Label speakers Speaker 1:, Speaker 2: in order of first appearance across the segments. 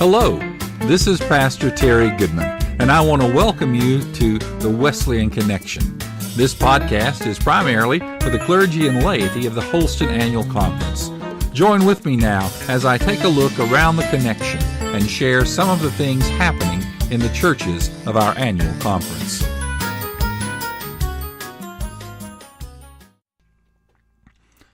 Speaker 1: Hello, this is Pastor Terry Goodman, and I want to welcome you to the Wesleyan Connection. This podcast is primarily for the clergy and laity of the Holston Annual Conference. Join with me now as I take a look around the Connection and share some of the things happening in the churches of our annual conference.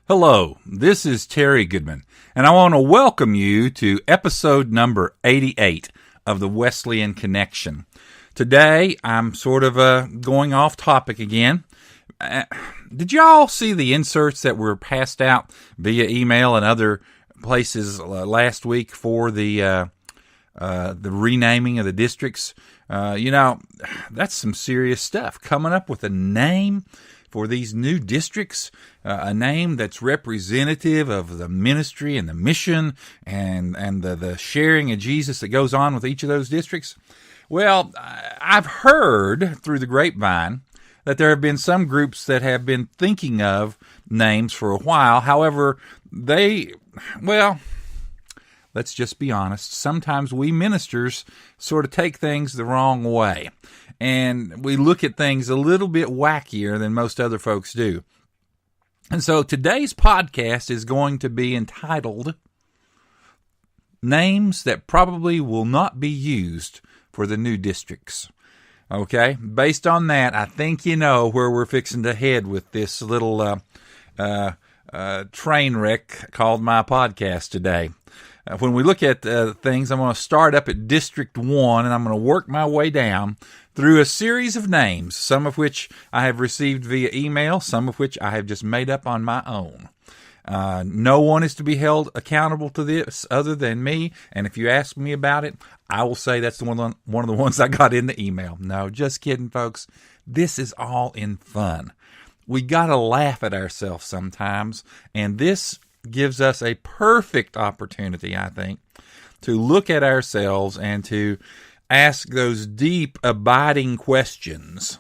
Speaker 1: Hello, this is Terry Goodman, and I want to welcome you to episode number 88 of the Wesleyan Connection. Today, I'm sort of going off topic again. Did y'all see the inserts that were passed out via email and other places last week for the renaming of the districts? That's some serious stuff. Coming up with a name for these new districts, a name that's representative of the ministry and the mission and the sharing of Jesus that goes on with each of those districts. Well, I've heard through the grapevine that there have been some groups that have been thinking of names for a while. However, let's just be honest, sometimes we ministers sort of take things the wrong way. And we look at things a little bit wackier than most other folks do. And so today's podcast is going to be entitled Names That Probably Will Not Be Used for the New Districts. Okay? Based on that, I think you know where we're fixing to head with this little train wreck called my podcast today. When we look at things, I'm going to start up at District 1, and I'm going to work my way down through a series of names, some of which I have received via email, some of which I have just made up on my own. No one is to be held accountable to this other than me, and if you ask me about it, I will say that's one of the ones I got in the email. No, just kidding, folks. This is all in fun. We got to laugh at ourselves sometimes, and this gives us a perfect opportunity, I think, to look at ourselves and to ask those deep, abiding questions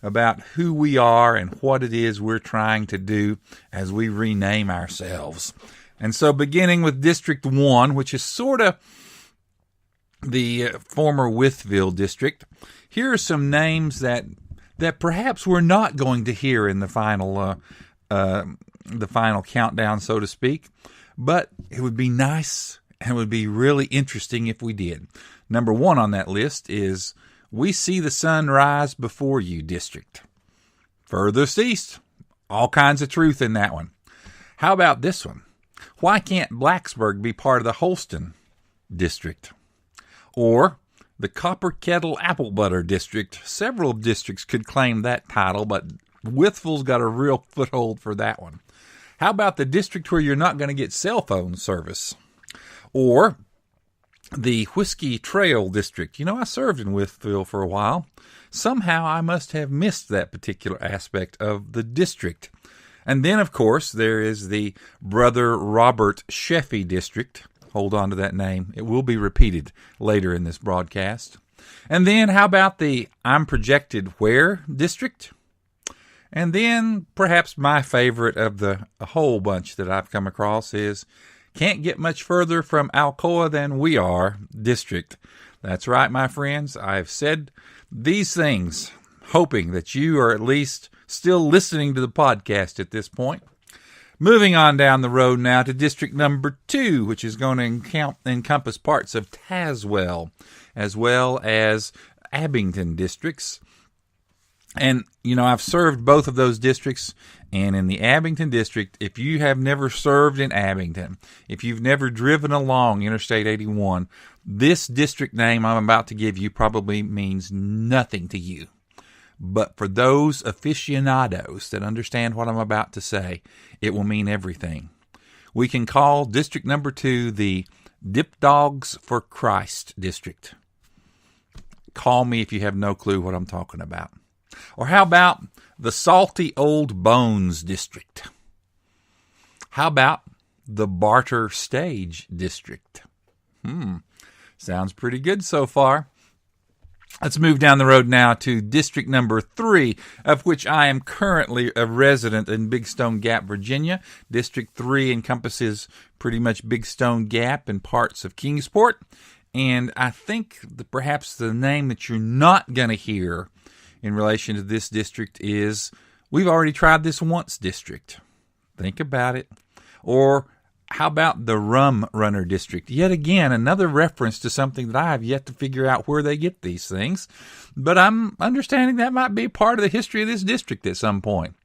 Speaker 1: about who we are and what it is we're trying to do as we rename ourselves. And so beginning with District 1, which is sort of the former Wytheville district, here are some names that perhaps we're not going to hear in the final countdown, so to speak, but it would be nice and it would be really interesting if we did. Number 1 on that list is We See the Sun Rise Before You district. Furthest east, all kinds of truth in that one. How about this one? Why can't Blacksburg be part of the Holston district? Or the Copper Kettle Apple Butter district. Several districts could claim that title, but Wytheville's got a real foothold for that one. How about the district where you're not going to get cell phone service? Or the Whiskey Trail district. I served in Wytheville for a while. Somehow I must have missed that particular aspect of the district. And then, of course, there is the Brother Robert Sheffey district. Hold on to that name. It will be repeated later in this broadcast. And then how about the I'm Projected Where district? And then perhaps my favorite of the whole bunch that I've come across is Can't Get Much Further from Alcoa Than We Are district. That's right, my friends. I've said these things hoping that you are at least still listening to the podcast at this point. Moving on down the road now to District Number 2, which is going to encompass parts of Tazewell as well as Abington districts. And, I've served both of those districts, and in the Abington district, if you have never served in Abington, if you've never driven along Interstate 81, this district name I'm about to give you probably means nothing to you. But for those aficionados that understand what I'm about to say, it will mean everything. We can call District Number 2 the Dip Dogs for Christ district. Call me if you have no clue what I'm talking about. Or how about the Salty Old Bones district? How about the Barter Stage district? Sounds pretty good so far. Let's move down the road now to District Number 3, of which I am currently a resident in Big Stone Gap, Virginia. District 3 encompasses pretty much Big Stone Gap and parts of Kingsport. And I think perhaps the name that you're not going to hear in relation to this district is We've Already Tried This Once district. Think about it. Or how about the Rum Runner district? Yet again, another reference to something that I have yet to figure out where they get these things. But I'm understanding that might be part of the history of this district at some point.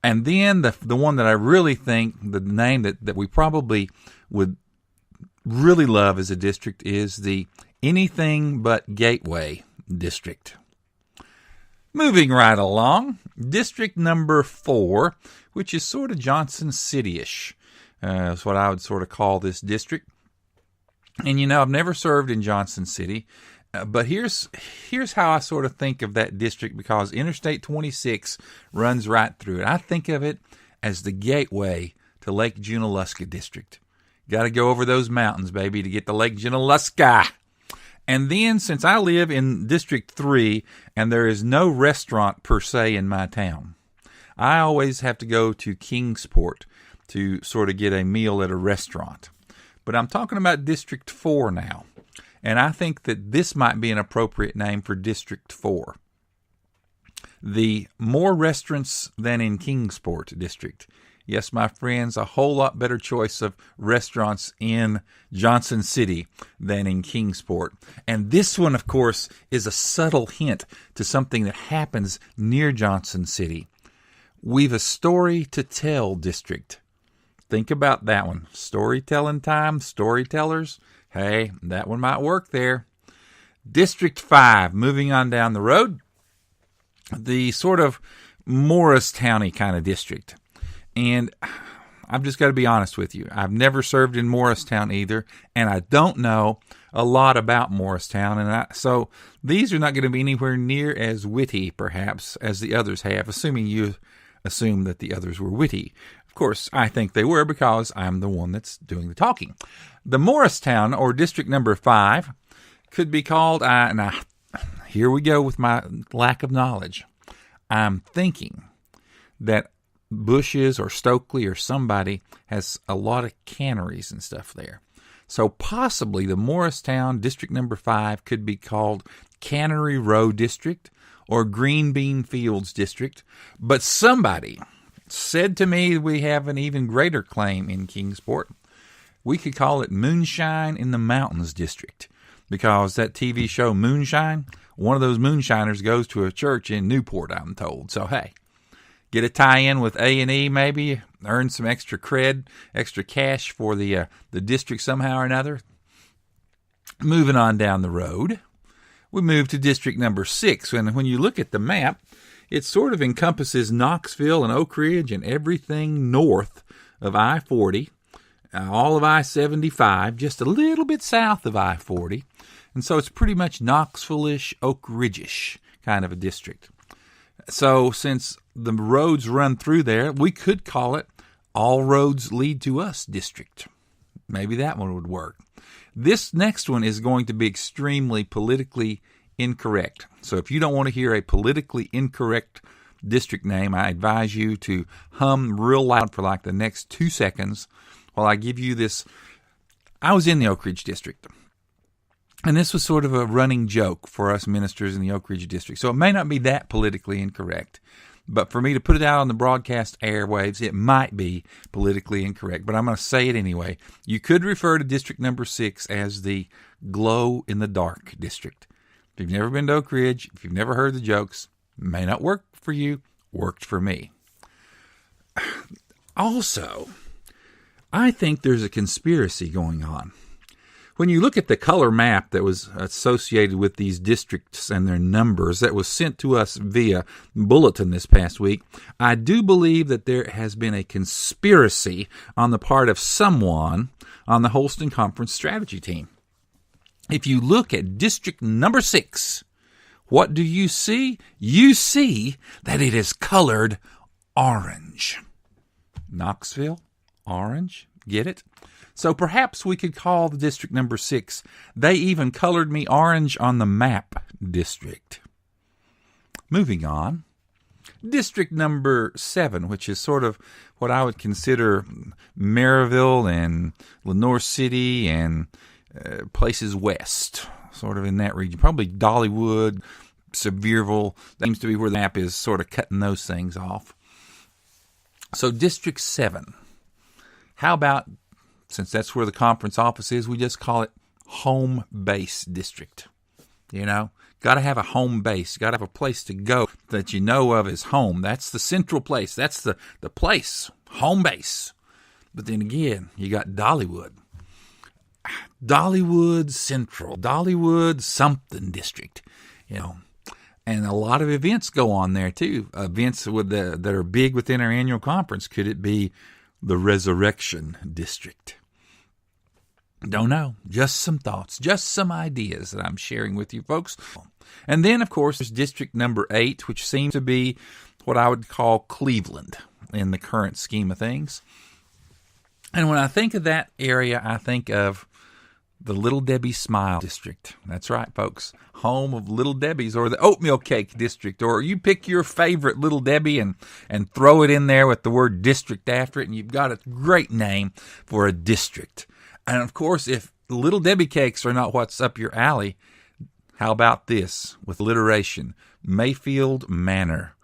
Speaker 1: And then the one that I really think, the name that we probably would really love as a district is the Anything But Gateway district. Moving right along, district number 4, which is sort of Johnson City-ish. That's what I would sort of call this district. And I've never served in Johnson City, but here's how I sort of think of that district, because Interstate 26 runs right through it. I think of it as the gateway to Lake Junaluska district. Got to go over those mountains, baby, to get to Lake Junaluska. And then, since I live in District 3 and there is no restaurant per se in my town, I always have to go to Kingsport to sort of get a meal at a restaurant. But I'm talking about District 4 now, and I think that this might be an appropriate name for District 4. The More Restaurants Than in Kingsport district. Yes, my friends, a whole lot better choice of restaurants in Johnson City than in Kingsport. And this one, of course, is a subtle hint to something that happens near Johnson City. We've a story to tell district. Think about that one. Storytelling time, storytellers. Hey, that one might work there. District 5, moving on down the road. The sort of Morristown-y kind of district. And I've just got to be honest with you. I've never served in Morristown either, and I don't know a lot about Morristown. And so these are not going to be anywhere near as witty, perhaps, as the others have, assuming you assume that the others were witty. Of course, I think they were, because I'm the one that's doing the talking. The Morristown, or District Number 5, could be called, here we go with my lack of knowledge. I'm thinking that Bush's or Stokely or somebody has a lot of canneries and stuff there. So possibly the Morristown District Number 5 could be called Cannery Row District or Green Bean Fields District. But somebody said to me we have an even greater claim in Kingsport. We could call it Moonshine in the Mountains District, because that TV show Moonshine, one of those moonshiners goes to a church in Newport, I'm told. So hey, get a tie-in with A&E maybe, earn some extra cred, extra cash for the district somehow or another. Moving on down the road, we move to District Number 6. And when you look at the map, it sort of encompasses Knoxville and Oak Ridge and everything north of I-40, all of I-75, just a little bit south of I-40. And so it's pretty much Knoxville-ish, Oak Ridge-ish kind of a district. So since the roads run through there, we could call it All Roads Lead to Us district. Maybe that one would work. This next one is going to be extremely politically incorrect. So if you don't want to hear a politically incorrect district name, I advise you to hum real loud for like the next 2 seconds while I give you this. I was in the Oak Ridge district, and this was sort of a running joke for us ministers in the Oak Ridge district. So it may not be that politically incorrect, but for me to put it out on the broadcast airwaves, it might be politically incorrect. But I'm going to say it anyway. You could refer to District Number 6 as the glow-in-the-dark district. If you've never been to Oak Ridge, if you've never heard the jokes, may not work for you, worked for me. Also, I think there's a conspiracy going on. When you look at the color map that was associated with these districts and their numbers that was sent to us via bulletin this past week, I do believe that there has been a conspiracy on the part of someone on the Holston Conference strategy team. If you look at District Number 6, what do you see? You see that it is colored orange. Knoxville, orange, get it? So perhaps we could call the District Number 6, they even colored me orange on the map district. Moving on, District Number 7, which is sort of what I would consider Maryville and Lenoir City and places west, sort of in that region. Probably Dollywood, Sevierville. That seems to be where the map is sort of cutting those things off. So District 7. How about, since that's where the conference office is, we just call it home base district. You know, got to have a home base. Got to have a place to go that you know of as home. That's the central place. That's the place, home base. But then again, you got Dollywood. Dollywood Central, Dollywood something district, you know. And a lot of events go on there too. Events that are big within our annual conference. Could it be the Resurrection District? Don't know. Just some thoughts, just some ideas that I'm sharing with you folks. And then, of course, there's District number 8, which seems to be what I would call Cleveland in the current scheme of things. And when I think of that area, I think of the Little Debbie Smile District. That's right, folks. Home of Little Debbie's, or the Oatmeal Cake District, or you pick your favorite Little Debbie and throw it in there with the word district after it, and you've got a great name for a district. And, of course, if Little Debbie cakes are not what's up your alley, how about this with alliteration? Mayfield Manor.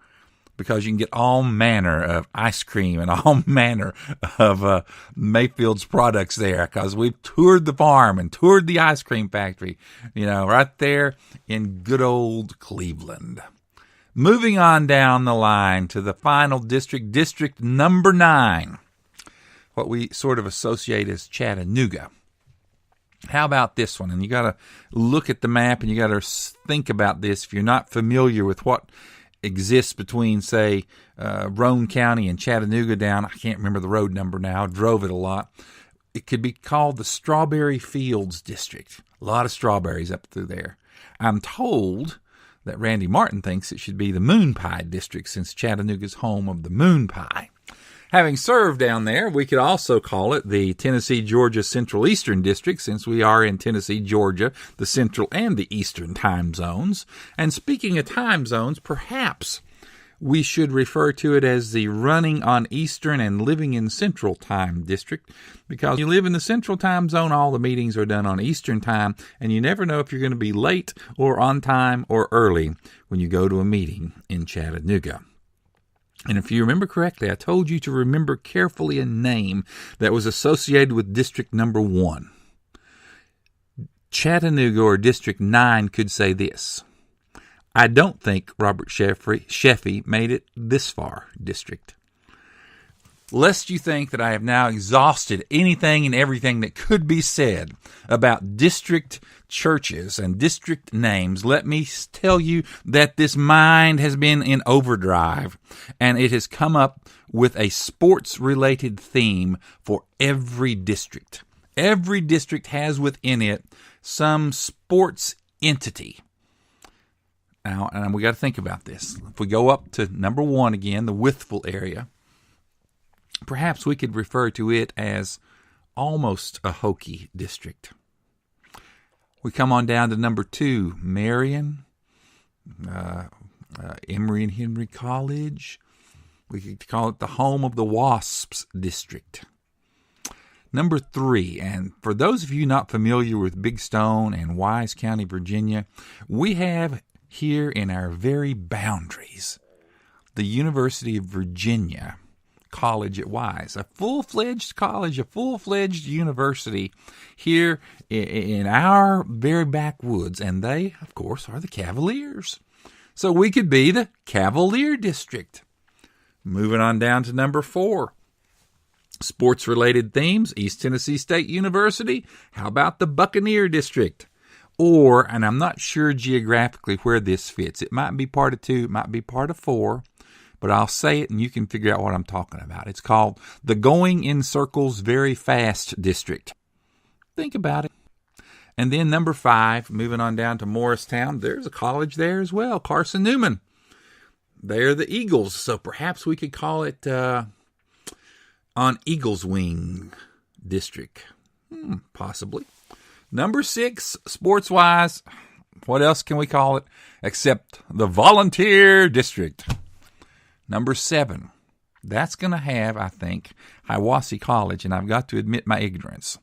Speaker 1: Because you can get all manner of ice cream and all manner of Mayfield's products there. Because we've toured the farm and toured the ice cream factory, you know, right there in good old Cleveland. Moving on down the line to the final district, District number 9. What we sort of associate as Chattanooga. How about this one? And you got to look at the map and you got to think about this. If you're not familiar with what exists between, say, Roane County and Chattanooga down, I can't remember the road number now, I drove it a lot. It could be called the Strawberry Fields District. A lot of strawberries up through there. I'm told that Randy Martin thinks it should be the Moon Pie District, since Chattanooga's home of the moon pie. Having served down there, we could also call it the Tennessee-Georgia Central Eastern District, since we are in Tennessee, Georgia, the Central and the Eastern time zones. And speaking of time zones, perhaps we should refer to it as the Running on Eastern and Living in Central Time District, because you live in the Central time zone, all the meetings are done on Eastern time, and you never know if you're going to be late or on time or early when you go to a meeting in Chattanooga. And if you remember correctly, I told you to remember carefully a name that was associated with District number 1. Chattanooga, or District 9, could say this: I don't think Robert Sheffey made it this far, District. Lest you think that I have now exhausted anything and everything that could be said about district churches and district names, let me tell you that this mind has been in overdrive, and it has come up with a sports-related theme for every district. Every district has within it some sports entity. Now, and we got to think about this. If we go up to number 1 again, the Wytheville area, perhaps we could refer to it as almost a Hokie district. We come on down to number 2, Marion, Emory and Henry College. We could call it the home of the Wasps district. Number 3, and for those of you not familiar with Big Stone and Wise County, Virginia, we have here in our very boundaries the University of Virginia College at Wise, a full-fledged college, a full-fledged university here in our very backwoods, and they, of course, are the Cavaliers. So we could be the Cavalier District. Moving on down to number 4. Sports-related themes, East Tennessee State University. How about the Buccaneer District? Or, and I'm not sure geographically where this fits. It might be part of 2, it might be part of 4. But I'll say it and you can figure out what I'm talking about. It's called the Going in Circles Very Fast District. Think about it. And then number 5, moving on down to Morristown, there's a college there as well, Carson Newman. They're the Eagles, so perhaps we could call it on Eagles Wing District. Possibly. Number 6, sports-wise, what else can we call it except the Volunteer District? Number 7, that's going to have, I think, Hiwassee College, and I've got to admit my ignorance.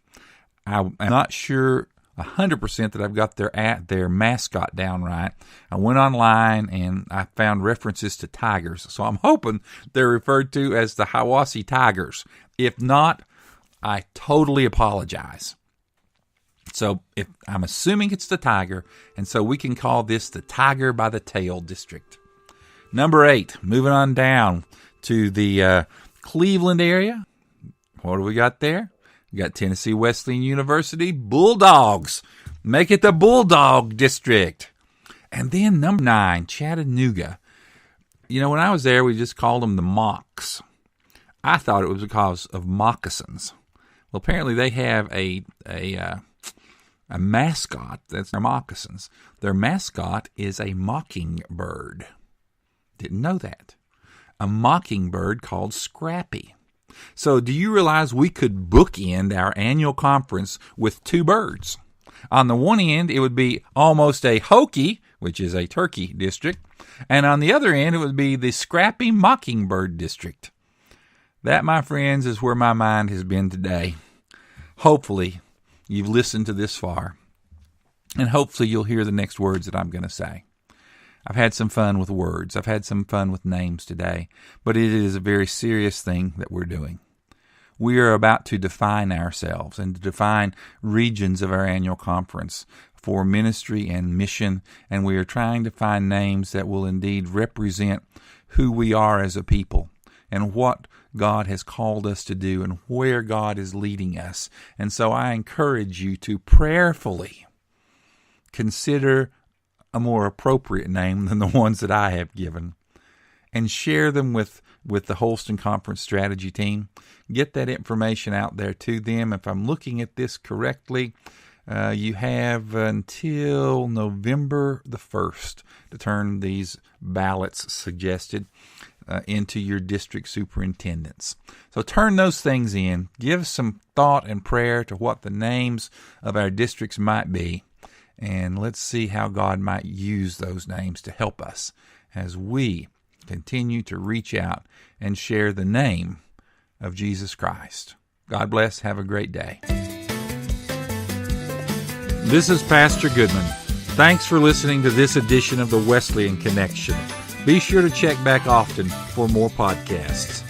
Speaker 1: I'm not sure 100% that I've got their mascot down right. I went online and I found references to tigers, so I'm hoping they're referred to as the Hiwassee Tigers. If not, I totally apologize. So if I'm assuming it's the tiger, and so we can call this the Tiger by the Tail District. Number 8, moving on down to the Cleveland area. What do we got there? We got Tennessee Wesleyan University Bulldogs. Make it the Bulldog District. And then number 9, Chattanooga. When I was there, we just called them the Mocks. I thought it was because of moccasins. Well, apparently they have a mascot that's their moccasins. Their mascot is a mockingbird. Didn't know that. A mockingbird called Scrappy. So do you realize we could bookend our annual conference with 2 birds? On the one end, it would be almost a Hokie, which is a turkey district, and on the other end, it would be the Scrappy Mockingbird District. That, my friends, is where my mind has been today. Hopefully, you've listened to this far, and hopefully you'll hear the next words that I'm going to say. I've had some fun with words. I've had some fun with names today, but it is a very serious thing that we're doing. We are about to define ourselves and to define regions of our annual conference for ministry and mission, and we are trying to find names that will indeed represent who we are as a people and what God has called us to do and where God is leading us. And so I encourage you to prayerfully consider a more appropriate name than the ones that I have given, and share them with the Holston Conference Strategy Team. Get that information out there to them. If I'm looking at this correctly, you have until November the 1st to turn these ballots suggested into your district superintendents. So turn those things in. Give some thought and prayer to what the names of our districts might be. And let's see how God might use those names to help us as we continue to reach out and share the name of Jesus Christ. God bless. Have a great day. This is Pastor Goodman. Thanks for listening to this edition of the Wesleyan Connection. Be sure to check back often for more podcasts.